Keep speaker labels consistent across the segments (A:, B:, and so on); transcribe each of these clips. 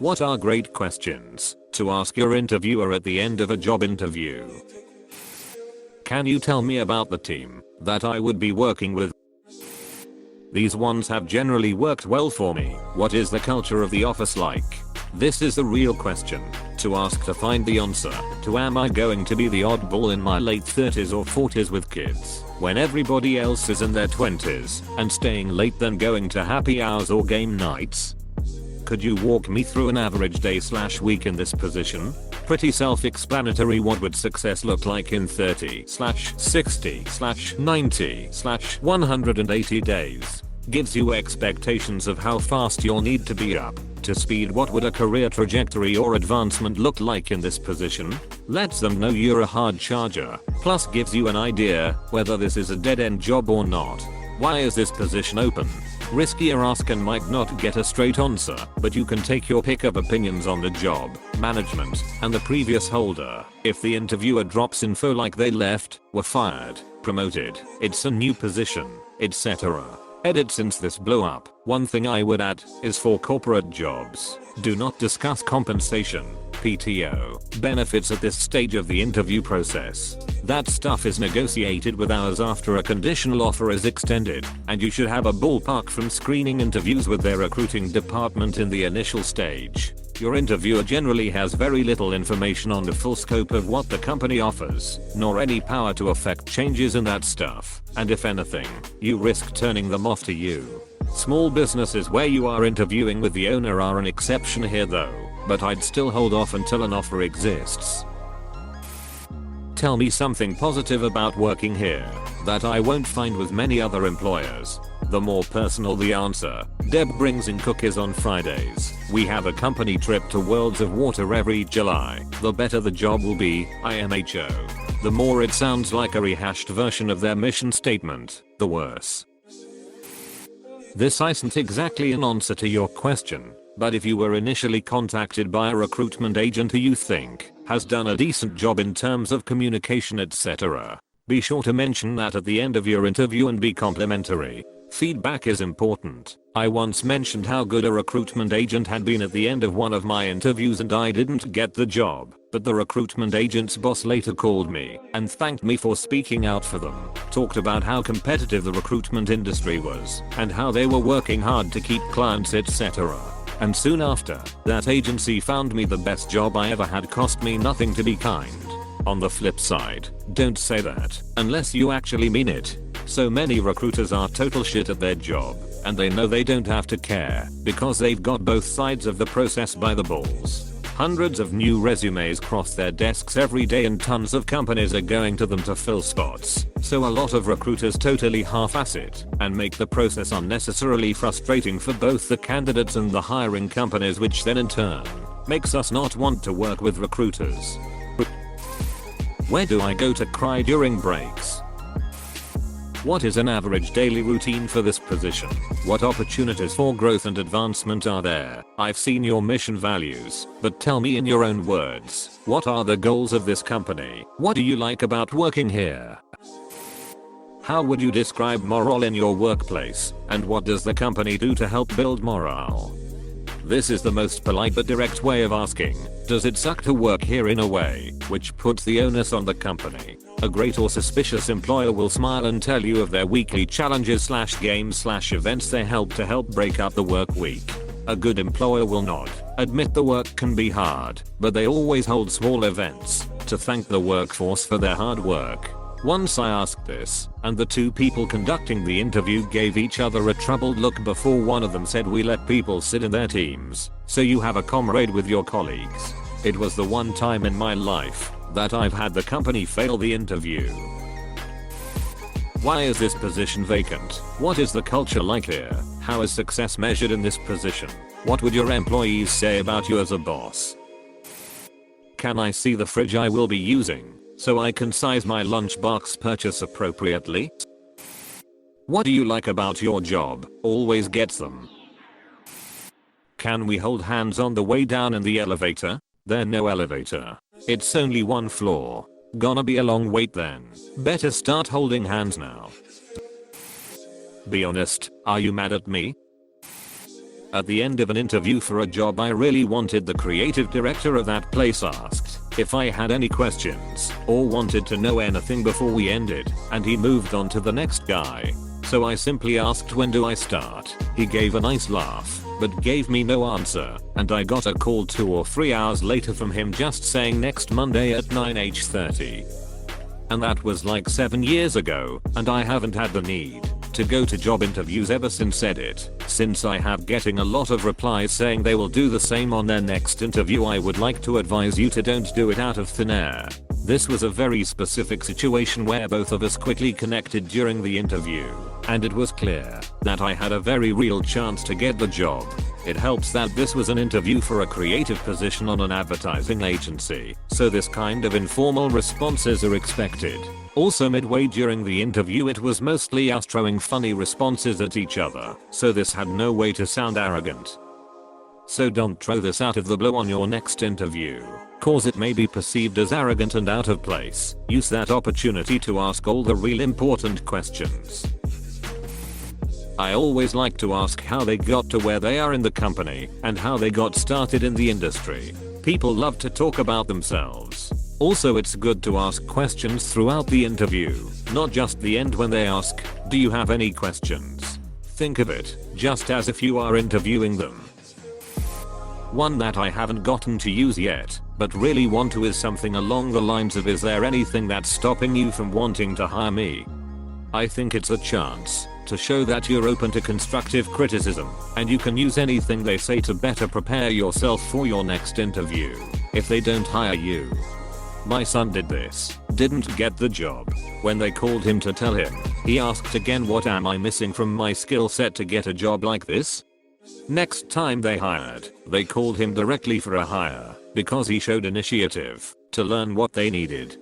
A: What are great questions to ask your interviewer at the end of a job interview? Can you tell me about the team that I would be working with? These ones have generally worked well for me. What is the culture of the office like? This is the real question to ask to find the answer to am I going to be the oddball in my late 30s or 40s with kids when everybody else is in their 20s and staying late than going to happy hours or game nights? Could you walk me through an average day/week in this position? Pretty self-explanatory. What would success look like in 30/60/90/180 days? Gives you expectations of how fast you'll need to be up to speed. What would a career trajectory or advancement look like in this position? Lets them know you're a hard charger, plus gives you an idea whether this is a dead-end job or not. Why is this position open? Riskier ask and might not get a straight answer, but you can take your pick of opinions on the job, management, and the previous holder. If the interviewer drops info like they left, were fired, promoted, it's a new position, etc. Edit. Since this blew up, one thing I would add is for corporate jobs, do not discuss compensation, PTO, benefits at this stage of the interview process. That stuff is negotiated with hours after a conditional offer is extended, and you should have a ballpark from screening interviews with their recruiting department in the initial stage. Your interviewer generally has very little information on the full scope of what the company offers, nor any power to affect changes in that stuff, and if anything, you risk turning them off to you. Small businesses where you are interviewing with the owner are an exception here though, but I'd still hold off until an offer exists. Tell me something positive about working here that I won't find with many other employers. The more personal the answer. Deb brings in cookies on Fridays. We have a company trip to Worlds of Water every July. The better the job will be, IMHO. The more it sounds like a rehashed version of their mission statement, the worse. This isn't exactly an answer to your question, but if you were initially contacted by a recruitment agent who you think has done a decent job in terms of communication, etc., be sure to mention that at the end of your interview and be complimentary. Feedback is important. I once mentioned how good a recruitment agent had been at the end of one of my interviews and I didn't get the job, but the recruitment agent's boss later called me and thanked me for speaking out for them, talked about how competitive the recruitment industry was and how they were working hard to keep clients, etc. And soon after, that agency found me the best job I ever had. Cost me nothing to be kind. On the flip side, don't say that unless you actually mean it. So many recruiters are total shit at their job, and they know they don't have to care because they've got both sides of the process by the balls. Hundreds of new resumes cross their desks every day and tons of companies are going to them to fill spots. So a lot of recruiters totally half-ass it and make the process unnecessarily frustrating for both the candidates and the hiring companies, which then in turn makes us not want to work with recruiters. Where do I go to cry during breaks? What is an average daily routine for this position? What opportunities for growth and advancement are there? I've seen your mission values, but tell me in your own words, what are the goals of this company? What do you like about working here? How would you describe morale in your workplace, and what does the company do to help build morale? This is the most polite but direct way of asking, does it suck to work here, in a way which puts the onus on the company. A great or suspicious employer will smile and tell you of their weekly challenges/games/events they help break up the work week. A good employer will not admit the work can be hard, but they always hold small events to thank the workforce for their hard work. Once I asked this, and the two people conducting the interview gave each other a troubled look before one of them said, "We let people sit in their teams, so you have a comrade with your colleagues." It was the one time in my life that I've had the company fail the interview. Why is this position vacant? What is the culture like here? How is success measured in this position? What would your employees say about you as a boss? Can I see the fridge I will be using so I can size my lunchbox purchase appropriately? What do you like about your job? Always gets them. Can we hold hands on the way down in the elevator? There's no elevator. It's only one floor. Gonna be a long wait then. Better start holding hands now. Be honest, are you mad at me? At the end of an interview for a job I really wanted, the creative director of that place asked if I had any questions or wanted to know anything before we ended, and he moved on to the next guy. So I simply asked, when do I start? He gave a nice laugh, but gave me no answer, and I got a call 2 or 3 hours later from him just saying next Monday at 9:30. And that was like 7 years ago, and I haven't had the need to go to job interviews ever since Reddit. Since I have getting a lot of replies saying they will do the same on their next interview, I would like to advise you to don't do it out of thin air. This was a very specific situation where both of us quickly connected during the interview, and it was clear that I had a very real chance to get the job. It helps that this was an interview for a creative position on an advertising agency, so this kind of informal responses are expected. Also, midway during the interview it was mostly us throwing funny responses at each other, so this had no way to sound arrogant. So don't throw this out of the blue on your next interview, cause it may be perceived as arrogant and out of place. Use that opportunity to ask all the real important questions. I always like to ask how they got to where they are in the company and how they got started in the industry. People love to talk about themselves. Also, it's good to ask questions throughout the interview, not just the end when they ask, do you have any questions? Think of it just as if you are interviewing them. One that I haven't gotten to use yet, but really want to, is something along the lines of, is there anything that's stopping you from wanting to hire me? I think it's a chance to show that you're open to constructive criticism, and you can use anything they say to better prepare yourself for your next interview. If they don't hire you. My son did this, didn't get the job. When they called him to tell him, he asked again, what am I missing from my skill set to get a job like this? Next time they hired, they called him directly for a hire, because he showed initiative to learn what they needed.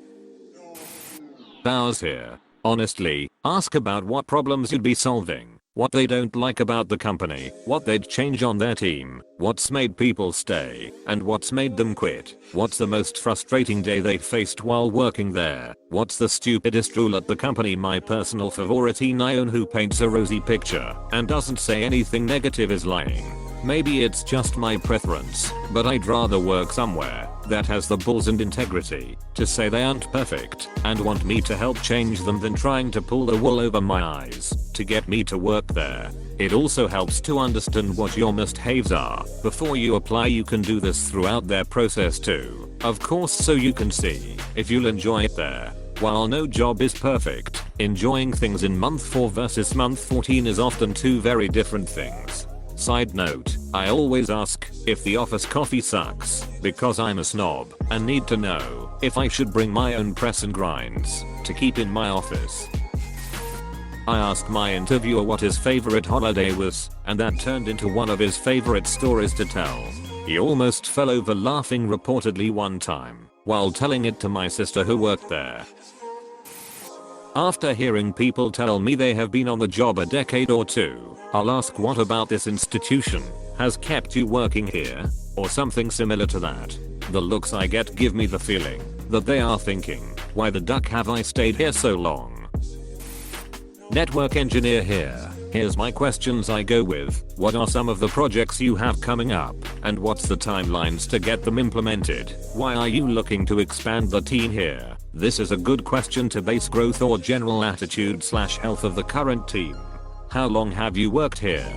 A: Ours here. Honestly, ask about what problems you'd be solving, what they don't like about the company, what they'd change on their team, what's made people stay, and what's made them quit, what's the most frustrating day they faced while working there, what's the stupidest rule at the company. My personal favorite Nyan who paints a rosy picture and doesn't say anything negative is lying. Maybe it's just my preference, but I'd rather work somewhere that has the balls and integrity to say they aren't perfect and want me to help change them than trying to pull the wool over my eyes to get me to work there. It also helps to understand what your must-haves are before you apply. You can do this throughout their process too, of course, so you can see if you'll enjoy it there. While no job is perfect, enjoying things in month 4 versus month 14 is often two very different things. Side note, I always ask if the office coffee sucks because I'm a snob and need to know if I should bring my own press and grinds to keep in my office. I asked my interviewer what his favorite holiday was, and that turned into one of his favorite stories to tell. He almost fell over laughing reportedly one time while telling it to my sister who worked there. After hearing people tell me they have been on the job a decade or two, I'll ask, what about this institution has kept you working here, or something similar to that. The looks I get give me the feeling that they are thinking, why the duck have I stayed here so long? Network engineer here. Here's my questions I go with. What are some of the projects you have coming up, and what's the timelines to get them implemented? Why are you looking to expand the team here? This is a good question to base growth or general attitude/health of the current team. How long have you worked here?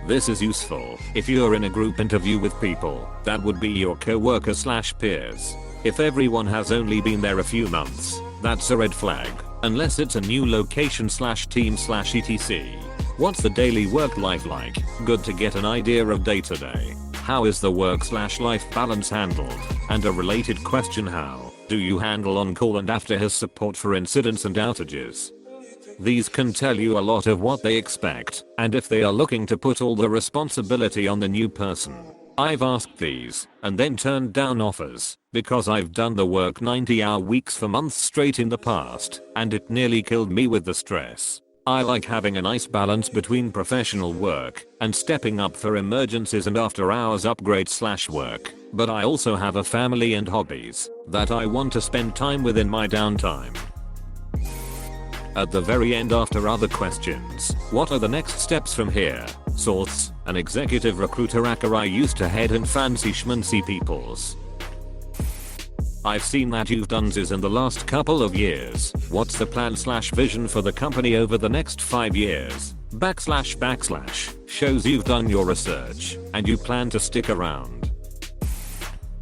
A: This is useful if you're in a group interview with people that would be your co-worker/peers. If everyone has only been there a few months, that's a red flag, unless it's a new location/team/etc. What's the daily work life like? Good to get an idea of day to day. How is the work/life balance handled? And a related question, how do you handle on-call and after-hours support for incidents and outages? These can tell you a lot of what they expect, and if they are looking to put all the responsibility on the new person. I've asked these, and then turned down offers, because I've done the work 90-hour weeks for months straight in the past, and it nearly killed me with the stress. I like having a nice balance between professional work and stepping up for emergencies and after-hours upgrades/work, but I also have a family and hobbies that I want to spend time with in my downtime. At the very end, after other questions, what are the next steps from here? Source, an executive recruiter I used to headhunt fancy schmancy peoples. I've seen that you've done this in the last couple of years. What's the plan/vision for the company over the next 5 years? / shows you've done your research and you plan to stick around.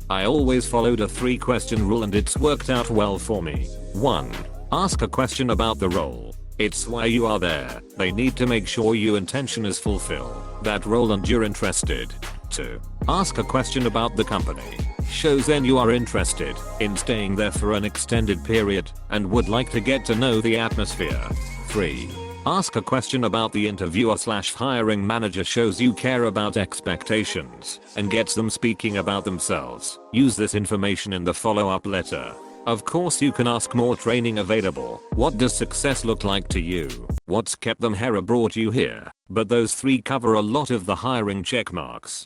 A: I always followed a 3-question rule and it's worked out well for me. 1. Ask a question about the role. It's why you are there. They need to make sure your intention is fulfill that role and you're interested. 2. Ask a question about the company. Shows then you are interested in staying there for an extended period and would like to get to know the atmosphere. 3. Ask a question about the interviewer/hiring manager. Shows you care about expectations and gets them speaking about themselves. Use this information in the follow-up letter. Of course you can ask more. Training available. What does success look like to you? What's kept them here or brought you here? But those 3 cover a lot of the hiring checkmarks.